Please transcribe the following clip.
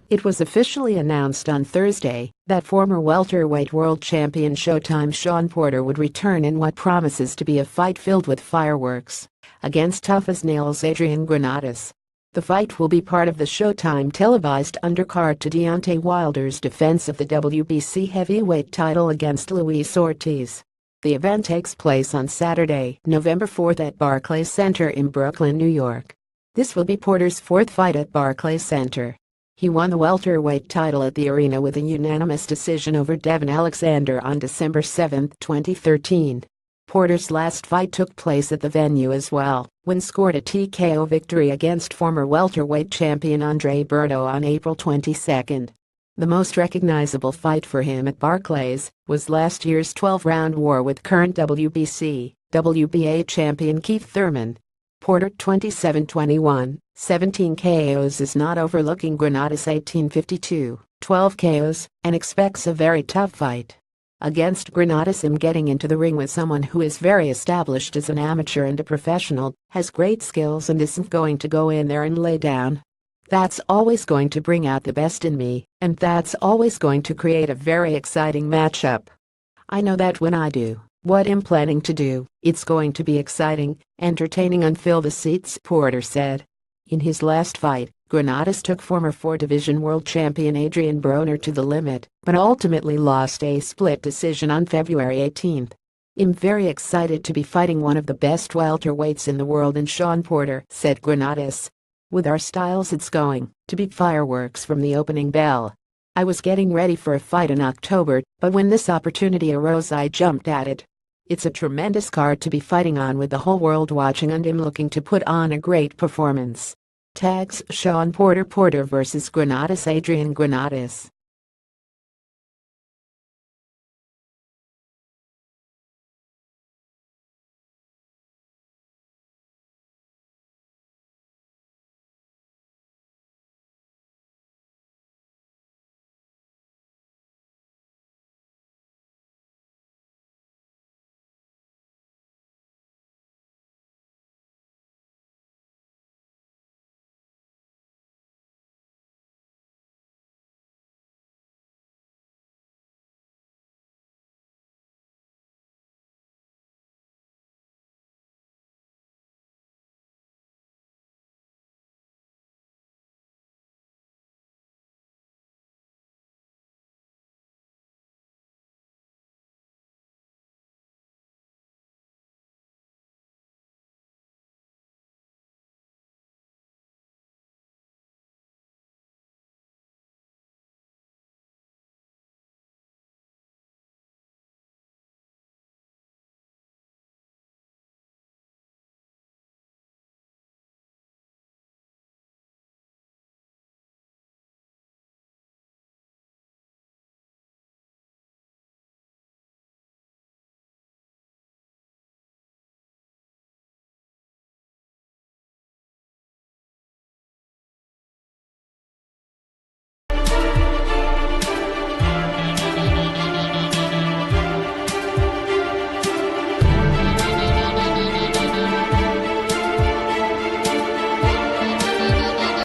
It was officially announced on Thursday that former welterweight world champion Showtime Shawn Porte would return in what promises to be a fight filled with fireworks against tough-as-nails Granados. The fight will be part of the Showtime televised undercard to Deontay Wilder's defense of the WBC heavyweight title against Luis Ortiz. The event takes place on Saturday, November 4th at Barclays Center in Brooklyn, New York. This will be Porter's fourth fight at Barclays Center. He won the welterweight title at the arena with a unanimous decision over Devin Alexander on December 7, 2013. Porter's last fight took place at the venue as well, when scored a TKO victory against former welterweight champion Andre Berto on April 22. The most recognizable fight for him at Barclays was last year's 12-round war with current WBC, WBA champion Keith Thurman. Porte 27-21, 17 KOs is not overlooking Granados 18-52, 12 KOs, and expects a very tough fight. Against Granados, him getting into the ring with someone who is very established as an amateur and a professional, has great skills and isn't going to go in there and lay down. That's always going to bring out the best in me, and that's always going to create a very exciting matchup. I know that when I do what I'm planning to do, it's going to be exciting, entertaining and fill the seats, Porte said. In his last fight, Granados took former four-division world champion Adrian Broner to the limit, but ultimately lost a split decision on February 18. I'm very excited to be fighting one of the best welterweights in the world in Shawn Porte, said Granados. With our styles, it's going to be fireworks from the opening bell. I was getting ready for a fight in October, but when this opportunity arose, I jumped at it. It's a tremendous card to be fighting on with the whole world watching, and I'm looking to put on a great performance. Tags Shawn Porte vs Granados. Adrian Granados.